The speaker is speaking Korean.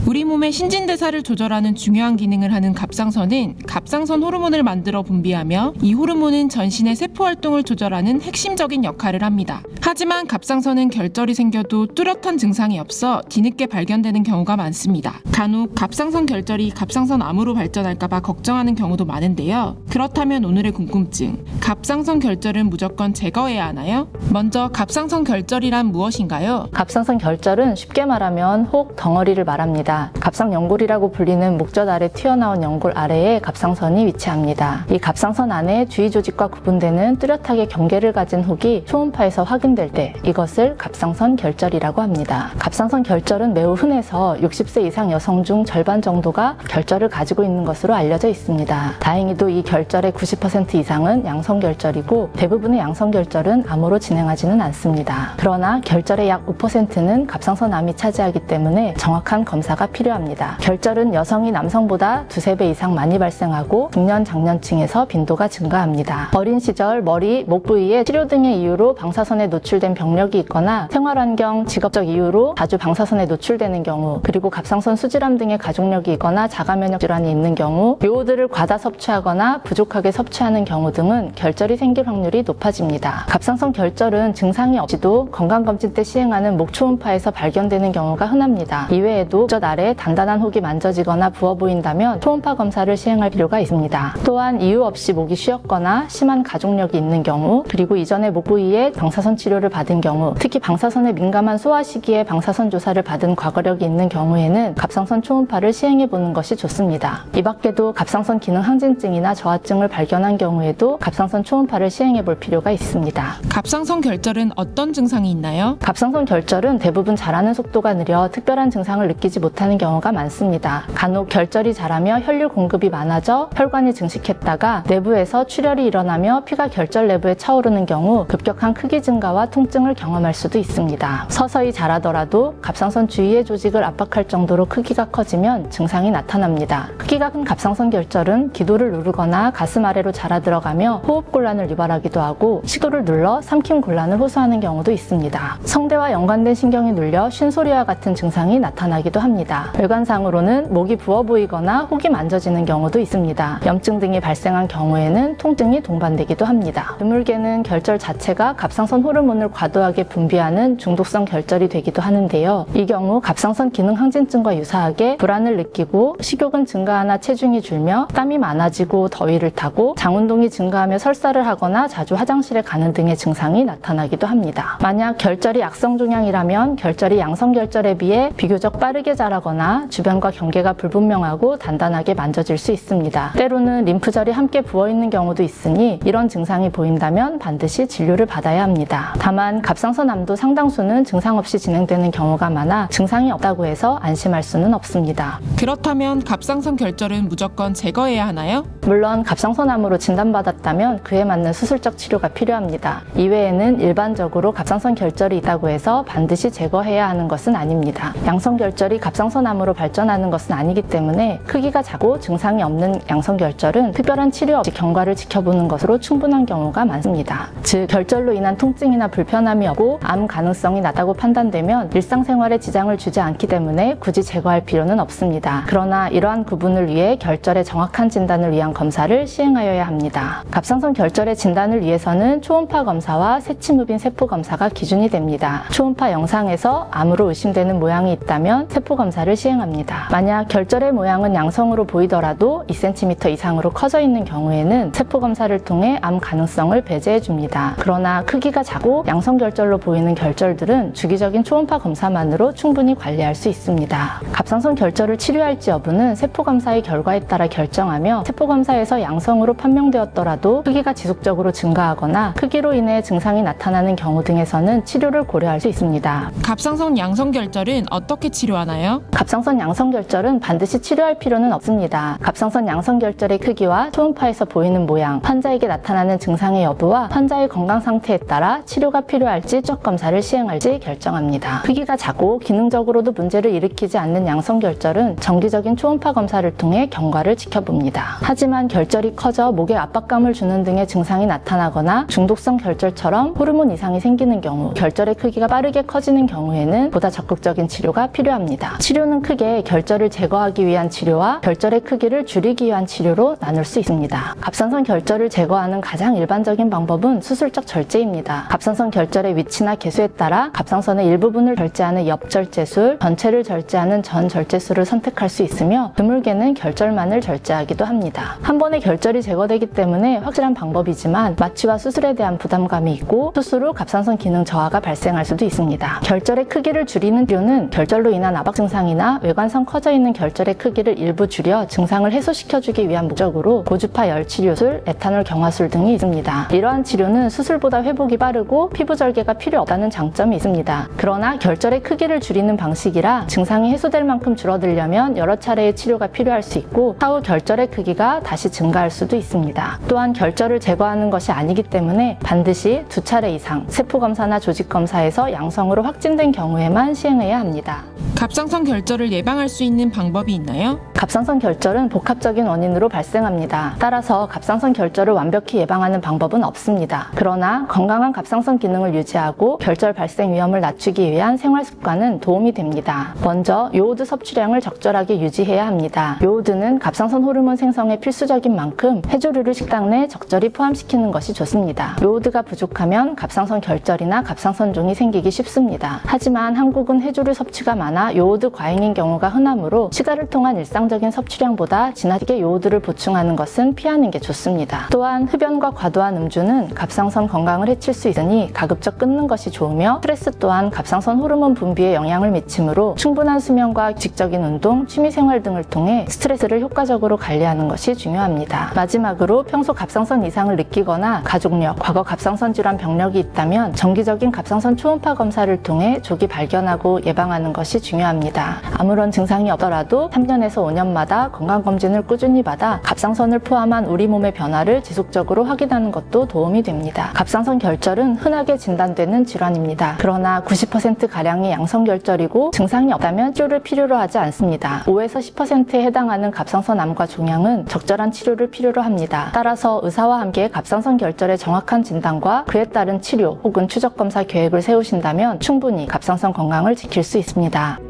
우리 몸의 신진대사를 조절하는 중요한 기능을 하는 갑상선은 갑상선 호르몬을 만들어 분비하며 이 호르몬은 전신의 세포 활동을 조절하는 핵심적인 역할을 합니다. 하지만 갑상선은 결절이 생겨도 뚜렷한 증상이 없어 뒤늦게 발견되는 경우가 많습니다. 간혹 갑상선 결절이 갑상선 암으로 발전할까봐 걱정하는 경우도 많은데요. 그렇다면 오늘의 궁금증, 갑상선 결절은 무조건 제거해야 하나요? 먼저 갑상선 결절이란 무엇인가요? 갑상선 결절은 쉽게 말하면 혹 덩어리를 말합니다. 갑상연골이라고 불리는 목젖 아래 튀어나온 연골 아래에 갑상선이 위치합니다. 이 갑상선 안에 주위 조직과 구분되는 뚜렷하게 경계를 가진 혹이 초음파에서 확인될 때 이것을 갑상선 결절이라고 합니다. 갑상선 결절은 매우 흔해서 60세 이상 여성 중 절반 정도가 결절을 가지고 있는 것으로 알려져 있습니다. 다행히도 이 결절의 90% 이상은 양성결절이고 대부분의 양성결절은 암으로 진행하지는 않습니다. 그러나 결절의 약 5%는 갑상선암이 차지하기 때문에 정확한 검사가 필요합니다. 결절은 여성이 남성보다 2~3배 이상 많이 발생하고 중년, 장년층에서 빈도가 증가합니다. 어린 시절 머리, 목 부위에 치료 등의 이유로 방사선에 노출된 병력이 있거나 생활환경, 직업적 이유로 자주 방사선에 노출되는 경우, 그리고 갑상선 수질암 등의 가족력이 있거나 자가면역 질환이 있는 경우, 요오드를 과다 섭취하거나 부족하게 섭취하는 경우 등은 결절이 생길 확률이 높아집니다. 갑상선 결절은 증상이 없이도 건강검진 때 시행하는 목 초음파에서 발견되는 경우가 흔합니다. 이외에도 목젖 아래 단단한 혹이 만져지거나 부어 보인다면 초음파 검사를 시행할 필요가 있습니다. 또한 이유 없이 목이 쉬었거나 심한 가족력이 있는 경우, 그리고 이전에 목 부위에 방사선 치료를 받은 경우, 특히 방사선에 민감한 소아 시기에 방사선 조사를 받은 과거력이 있는 경우에는 갑상선 초음파를 시행해보는 것이 좋습니다. 이 밖에도 갑상선 기능 항진증이나 저하증을 발견한 경우에도 갑상선 초음파를 시행해볼 필요가 있습니다. 갑상선 결절은 어떤 증상이 있나요? 갑상선 결절은 대부분 자라는 속도가 느려 특별한 증상을 느끼지 못하는 경우가 많습니다. 간혹 결절이 자라며 혈류 공급이 많아져 혈관이 증식했다가 내부에서 출혈이 일어나며 피가 결절 내부에 차오르는 경우 급격한 크기 증가와 통증을 경험할 수도 있습니다. 서서히 자라더라도 갑상선 주위의 조직을 압박할 정도로 크기가 커지면 증상이 나타납니다. 크기가 큰 갑상선 결절은 기도를 누르거나 가슴 아래로 자라 들어가며 호흡곤란을 유발하기도 하고 식도를 눌러 삼킴 곤란을 호소하는 경우도 있습니다. 성대와 연관된 신경이 눌려 쉰소리와 같은 증상이 나타나기도 합니다. 외관상으로는 목이 부어 보이거나 혹이 만져지는 경우도 있습니다. 염증 등이 발생한 경우에는 통증이 동반되기도 합니다. 드물게는 결절 자체가 갑상선 호르몬을 과도하게 분비하는 중독성 결절이 되기도 하는데요. 이 경우 갑상선 기능 항진증과 유사하게 불안을 느끼고 식욕은 증가하나 체중이 줄며 땀이 많아지고 더위를 타고 장운동이 증가하며 설사를 하거나 자주 화장실에 가는 등의 증상이 나타나기도 합니다. 만약 결절이 악성 종양이라면 결절이 양성 결절에 비해 비교적 빠르게 자라거나 주변과 경계가 불분명하고 단단하게 만져질 수 있습니다. 때로는 림프절이 함께 부어있는 경우도 있으니 이런 증상이 보인다면 반드시 진료를 받아야 합니다. 다만 갑상선암도 상당수는 증상 없이 진행되는 경우가 많아 증상이 없다고 해서 안심할 수는 없습니다. 그렇다면 갑상선 결절은 무조건 제거해야 하나요? 물론 갑상선암으로 진단받았다면 그에 맞는 수술적 치료가 필요합니다. 이외에는 일반적으로 갑상선 결절이 있다고 해서 반드시 제거해야 하는 것은 아닙니다. 양성 결절이 갑상선암으로 발전하는 것은 아니기 때문에 크기가 작고 증상이 없는 양성 결절은 특별한 치료 없이 경과를 지켜보는 것으로 충분한 경우가 많습니다. 즉 결절로 인한 통증이나 불편함이 없고 암 가능성이 낮다고 판단되면 일상생활에 지장을 주지 않기 때문에 굳이 제거할 필요는 없습니다. 그러나 이러한 구분을 위해 결절의 정확한 진단을 위한 검사를 시행하여야 합니다. 갑상선 결절의 진단을 위해서는 초음파 검사와 세침무빈 세포 검사가 기준이 됩니다. 초음파 영상에서 암으로 의심되는 모양이 있다면 세포 검사를 시행합니다. 만약 결절의 모양은 양성으로 보이더라도 2cm 이상으로 커져 있는 경우에는 세포 검사를 통해 암 가능성을 배제해 줍니다. 그러나 크기가 작고 양성 결절로 보이는 결절들은 주기적인 초음파 검사만으로 충분히 관리할 수 있습니다. 갑상선 결절을 치료할지 여부는 세포 검사의 결과에 따라 결정하며 세포 검사에서 양성으로 판명되었더라도 크기가 지속적으로 증가하거나 크기로 인해 증상이 나타나는 경우 등에서는 치료를 고려할 수 있습니다. 갑상선 양성 결절은 어떻게 치료하나요? 갑상선 양성 결절은 반드시 치료할 필요는 없습니다. 갑상선 양성 결절의 크기와 초음파에서 보이는 모양, 환자에게 나타나는 증상의 여부와 환자의 건강 상태에 따라 치료가 필요할지 쪽 검사를 시행할지 결정합니다. 크기가 작고 기능적으로도 문제를 일으키지 않는 양성 결절은 정기적인 초음파 검사를 통해 경과를 지켜봅니다. 하지만 하지만 결절이 커져 목에 압박감을 주는 등의 증상이 나타나거나 중독성 결절처럼 호르몬 이상이 생기는 경우, 결절의 크기가 빠르게 커지는 경우에는 보다 적극적인 치료가 필요합니다. 치료는 크게 결절을 제거하기 위한 치료와 결절의 크기를 줄이기 위한 치료로 나눌 수 있습니다. 갑상선 결절을 제거하는 가장 일반적인 방법은 수술적 절제입니다. 갑상선 결절의 위치나 개수에 따라 갑상선의 일부분을 절제하는 옆절제술, 전체를 절제하는 전절제술을 선택할 수 있으며 드물게는 결절만을 절제하기도 합니다. 한 번에 결절이 제거되기 때문에 확실한 방법이지만 마취와 수술에 대한 부담감이 있고 수술 후 갑상선 기능 저하가 발생할 수도 있습니다. 결절의 크기를 줄이는 치료는 결절로 인한 압박 증상이나 외관상 커져 있는 결절의 크기를 일부 줄여 증상을 해소시켜주기 위한 목적으로 고주파 열치료술, 에탄올 경화술 등이 있습니다. 이러한 치료는 수술보다 회복이 빠르고 피부 절개가 필요 없다는 장점이 있습니다. 그러나 결절의 크기를 줄이는 방식이라 증상이 해소될 만큼 줄어들려면 여러 차례의 치료가 필요할 수 있고 차후 결절의 크기가 다시 증가할 수도 있습니다. 또한 결절을 제거하는 것이 아니기 때문에 반드시 2차례 이상 세포검사나 조직검사에서 양성으로 확진된 경우에만 시행해야 합니다. 갑상선 결절을 예방할 수 있는 방법이 있나요? 갑상선 결절은 복합적인 원인으로 발생합니다. 따라서 갑상선 결절을 완벽히 예방하는 방법은 없습니다. 그러나 건강한 갑상선 기능을 유지하고 결절 발생 위험을 낮추기 위한 생활 습관은 도움이 됩니다. 먼저 요오드 섭취량을 적절하게 유지해야 합니다. 요오드는 갑상선 호르몬 생성에 필수적인 만큼 해조류를 식당 내 적절히 포함시키는 것이 좋습니다. 요오드가 부족하면 갑상선 결절이나 갑상선종이 생기기 쉽습니다. 하지만 한국은 해조류 섭취가 많아 요오드 과잉인 경우가 흔하므로 시가를 통한 일상적인 섭취량보다 지나치게 요오드를 보충하는 것은 피하는 게 좋습니다. 또한 흡연과 과도한 음주는 갑상선 건강을 해칠 수 있으니 가급적 끊는 것이 좋으며 스트레스 또한 갑상선 호르몬 분비에 영향을 미치므로 충분한 수면과 규칙적인 운동, 취미생활 등을 통해 스트레스를 효과적으로 관리하는 것이 중요합니다. 마지막으로 평소 갑상선 이상을 느끼거나 가족력, 과거 갑상선 질환 병력이 있다면 정기적인 갑상선 초음파 검사를 통해 조기 발견하고 예방하는 것이 중요합니다. 아무런 증상이 없더라도 3년에서 5년마다 건강검진을 꾸준히 받아 갑상선을 포함한 우리 몸의 변화를 지속적으로 확인하는 것도 도움이 됩니다. 갑상선 결절은 흔하게 진단되는 질환입니다. 그러나 90%가량이 양성결절이고 증상이 없다면 치료를 필요로 하지 않습니다. 5에서 10%에 해당하는 갑상선암과 종양은 적절한 치료를 필요로 합니다. 따라서 의사와 함께 갑상선 결절의 정확한 진단과 그에 따른 치료 혹은 추적검사 계획을 세우신다면 충분히 갑상선 건강을 지킬 수 있습니다.